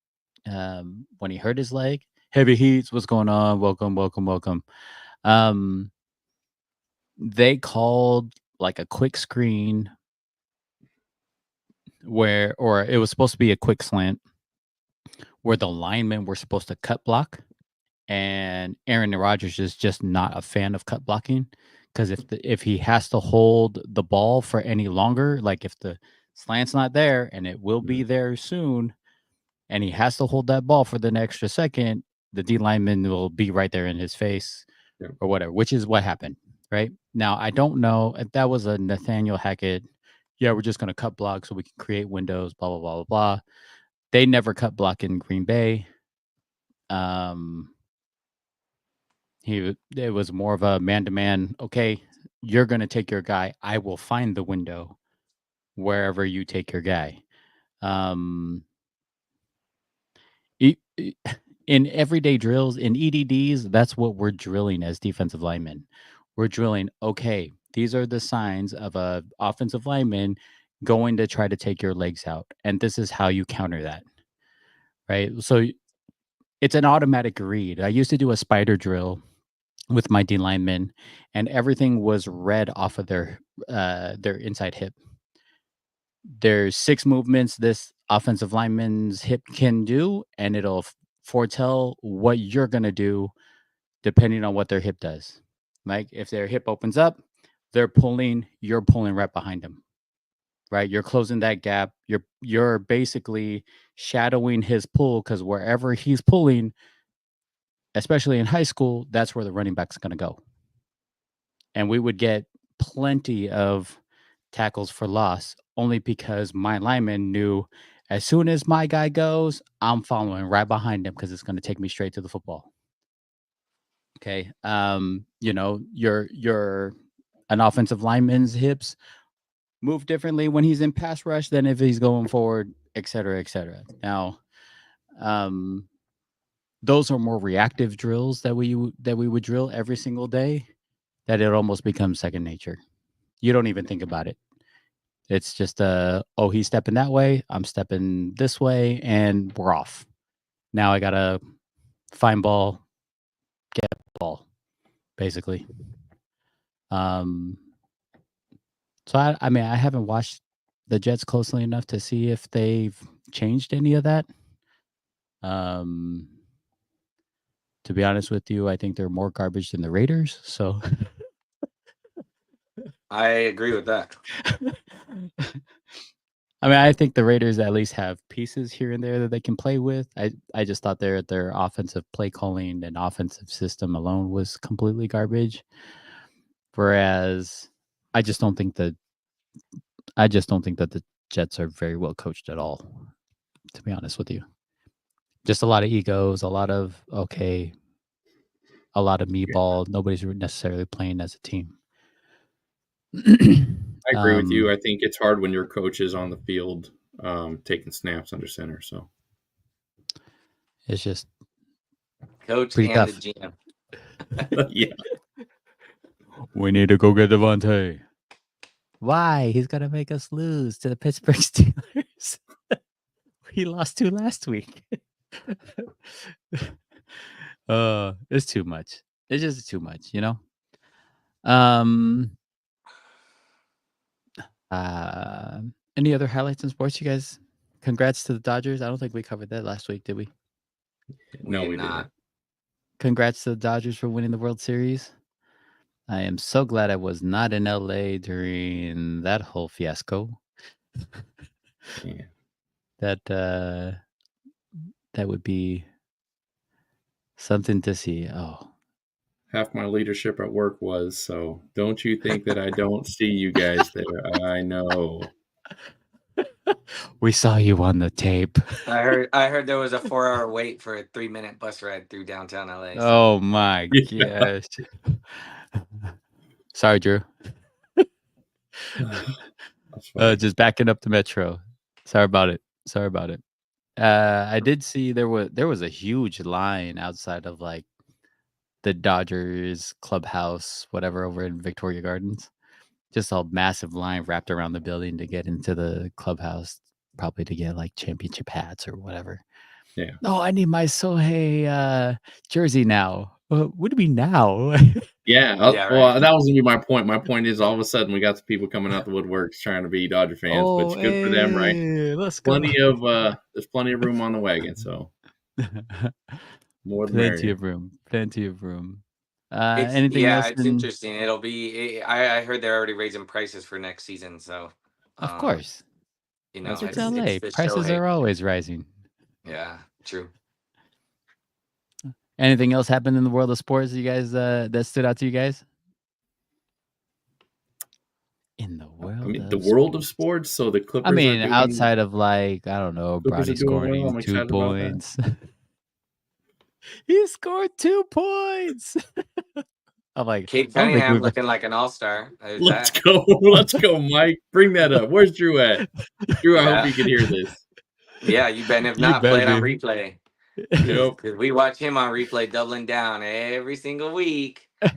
Speaker 4: hurt his leg, heavy heats, what's going on? Welcome, welcome, welcome. They called like a quick screen or it was supposed to be a quick slant where the linemen were supposed to cut block, and Aaron Rodgers is just not a fan of cut blocking because if he has to hold the ball for any longer, like if the slant's not there and it will be there soon, and he has to hold that ball for the extra second, the D lineman will be right there in his face
Speaker 5: Yeah.
Speaker 4: or whatever, which is what happened. Right now, I don't know if that was a Nathaniel Hackett. Yeah, we're just going to cut block so we can create windows. Blah blah blah blah blah. They never cut block in Green Bay. It was more of a man to man. Okay, you're going to take your guy. I will find the window wherever you take your guy. E- e- in everyday drills, in EDDs, that's what we're drilling as defensive linemen. We're drilling, okay, these are the signs of a offensive lineman going to try to take your legs out. And this is how you counter that. Right. So it's an automatic read. I used to do a spider drill with my D linemen, and everything was read off of their inside hip. There's 6 movements this offensive lineman's hip can do, and it'll foretell what you're gonna do depending on what their hip does. Like if their hip opens up, you're pulling right behind them. Right? You're closing that gap. You're basically shadowing his pull because wherever he's pulling, especially in high school, that's where the running back's gonna go. And we would get plenty of tackles for loss only because my lineman knew as soon as my guy goes, I'm following right behind him because it's going to take me straight to the football. Okay. Your an offensive lineman's hips move differently when he's in pass rush than if he's going forward, et cetera, et cetera. Now, those are more reactive drills that we would drill every single day that it almost becomes second nature. You don't even think about it. It's just oh, he's stepping that way, I'm stepping this way, and we're off. Now I gotta find ball, get ball, basically. Um, so I mean, I haven't watched the Jets closely enough to see if they've changed any of that. Um, to be honest with you, I think they're more garbage than the Raiders. So
Speaker 1: I agree with that.
Speaker 4: I mean, I think the Raiders at least have pieces here and there that they can play with. I just thought their offensive play calling and offensive system alone was completely garbage. Whereas I just don't think that the Jets are very well coached at all, to be honest with you. Just a lot of egos, a lot of me
Speaker 5: Yeah,
Speaker 4: ball. Nobody's necessarily playing as a team.
Speaker 5: I agree with you. I think it's hard when your coach is on the field taking snaps under center. So
Speaker 4: It's just
Speaker 1: Coach
Speaker 4: pretty
Speaker 1: and the
Speaker 4: tough.
Speaker 1: GM.
Speaker 5: yeah,
Speaker 4: We need to go get Devontae. Why? He's gonna make us lose to the Pittsburgh Steelers. He lost to last week. It's too much. It's just too much, you know. Um. Any other highlights in sports you guys congrats to the Dodgers. I don't think we covered that last week, did we?
Speaker 5: No,
Speaker 1: did
Speaker 5: we
Speaker 1: not.
Speaker 5: didn't.
Speaker 4: Congrats to the Dodgers for winning the World Series. I am so glad I was not in LA during that whole fiasco.
Speaker 5: Yeah.
Speaker 4: That would be something to see. Oh,
Speaker 5: Half my leadership at work was, so don't you think that I don't see you guys there. I know.
Speaker 4: we saw you on the tape.
Speaker 1: I heard there was a 4-hour wait for a 3-minute bus ride through downtown LA. So.
Speaker 4: Oh my
Speaker 5: Yeah.
Speaker 4: gosh. Sorry, Drew.
Speaker 5: That's fine.
Speaker 4: Just backing up the metro. Sorry about it. I did see there was a huge line outside of like the Dodgers clubhouse, whatever, over in Victoria Gardens. Just a massive line wrapped around the building to get into the clubhouse, probably to get like championship hats or whatever.
Speaker 5: Yeah.
Speaker 4: Oh, I need my Sohei jersey now. What do you mean now?
Speaker 5: Yeah.
Speaker 1: Yeah,
Speaker 5: Well,
Speaker 1: right.
Speaker 5: that was gonna be my point. My point is, all of a sudden, we got the people coming out the woodworks trying to be Dodger fans,
Speaker 4: Oh,
Speaker 5: which good for them, right?
Speaker 4: hey, let's go.
Speaker 5: There's plenty of room on the wagon, so more the
Speaker 4: Plenty
Speaker 5: merrier.
Speaker 4: of room. Anything else?
Speaker 1: It's interesting. It'll be. I heard they're already raising prices for next season. So,
Speaker 4: Of course,
Speaker 1: you
Speaker 5: That's
Speaker 1: know,
Speaker 4: it's
Speaker 5: true.
Speaker 4: LA.
Speaker 1: it's the
Speaker 4: Prices
Speaker 1: Shohei.
Speaker 4: are always rising.
Speaker 1: Yeah, true.
Speaker 4: Anything else happened in the world of sports? You guys that stood out to you guys? In the world,
Speaker 5: I mean, the world of sports. So the
Speaker 4: I
Speaker 5: Clippers are
Speaker 4: mean,
Speaker 5: doing.
Speaker 4: outside of like I don't know,
Speaker 5: Clippers are
Speaker 4: Bronny
Speaker 5: doing well.
Speaker 4: scoring
Speaker 5: I'm
Speaker 4: 2
Speaker 5: excited about that.
Speaker 4: points. He scored 2 points. I'm like,
Speaker 1: Cade
Speaker 4: I don't think
Speaker 1: Cunningham
Speaker 4: we've.
Speaker 1: looking like an all-star. There's
Speaker 5: Let's
Speaker 1: that.
Speaker 5: go. Let's go, Mike. Bring that up. Where's Drew at? Drew, I hope
Speaker 1: Yeah.
Speaker 5: you can hear this.
Speaker 1: Yeah, you better if
Speaker 4: You
Speaker 1: not play it on
Speaker 4: better.
Speaker 1: replay.
Speaker 5: Yep.
Speaker 1: Because we watch him on replay doubling down every single week.
Speaker 5: I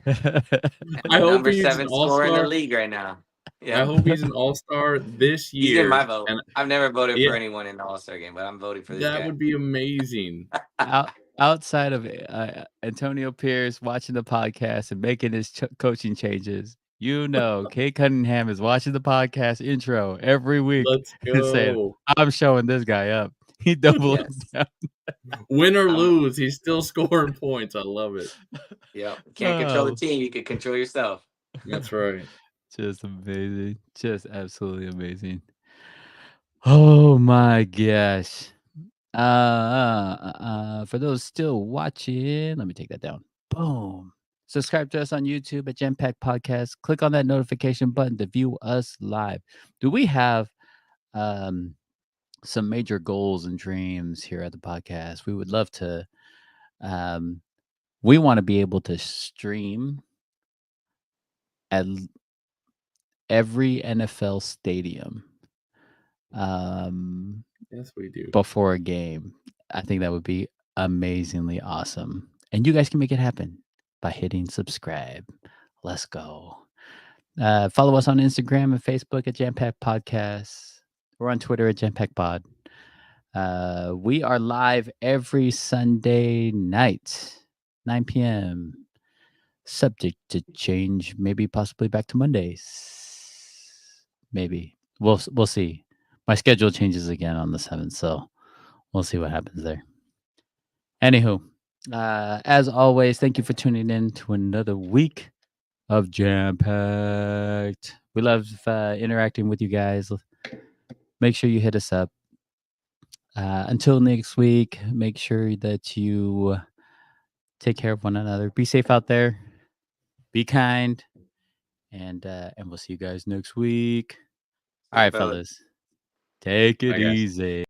Speaker 5: hope
Speaker 1: Number
Speaker 5: he's an
Speaker 1: 7 scorer in the
Speaker 5: all-star.
Speaker 1: league right now.
Speaker 5: I
Speaker 1: Yeah,
Speaker 5: hope he's an all-star this
Speaker 1: he's in my
Speaker 5: year.
Speaker 1: vote.
Speaker 5: And
Speaker 1: I've never voted
Speaker 5: yeah,
Speaker 1: for anyone in the All-Star game, but I'm voting for this
Speaker 5: that
Speaker 1: guy.
Speaker 5: would be amazing.
Speaker 4: Outside of Antonio Pierce watching the podcast and making his coaching changes, you know, Kate Cunningham is watching the podcast intro every week
Speaker 5: Let's
Speaker 4: and saying,
Speaker 5: go.
Speaker 4: I'm showing this guy up. He doubled
Speaker 1: Yes.
Speaker 4: down.
Speaker 5: Win or
Speaker 1: I'm-
Speaker 5: lose, he's still scoring points. I love it.
Speaker 1: Yeah, can't control the
Speaker 4: Oh.
Speaker 1: team. You can control yourself.
Speaker 5: That's right.
Speaker 4: Just amazing. Just absolutely amazing. Oh my gosh. For those still watching, let me take that down. Boom. Subscribe to us on YouTube at Jam Pack Podcast. Click on that notification button to view us live. Do we have some major goals and dreams here at the podcast? We would love to. We want to be able to stream at every NFL stadium
Speaker 5: Yes, we do.
Speaker 4: before a game. I think that would be amazingly awesome. And you guys can make it happen by hitting subscribe. Let's go. Follow us on Instagram and Facebook at Jam Pack Podcast. We're on Twitter at Jam Pack Pod. We are live every Sunday night, 9 p.m. Subject to change, maybe possibly back to Mondays. Maybe we'll see. My schedule changes again on the 7th, so we'll see what happens there. Anywho, as always, thank you for tuning in to another week of Jam Packed. We love interacting with you guys. Make sure you hit us up. Until next week, make sure that you take care of one another. Be safe out there. Be kind. And we'll see you guys next week. All right, fellas. Take it
Speaker 5: Bye, guys.
Speaker 4: easy.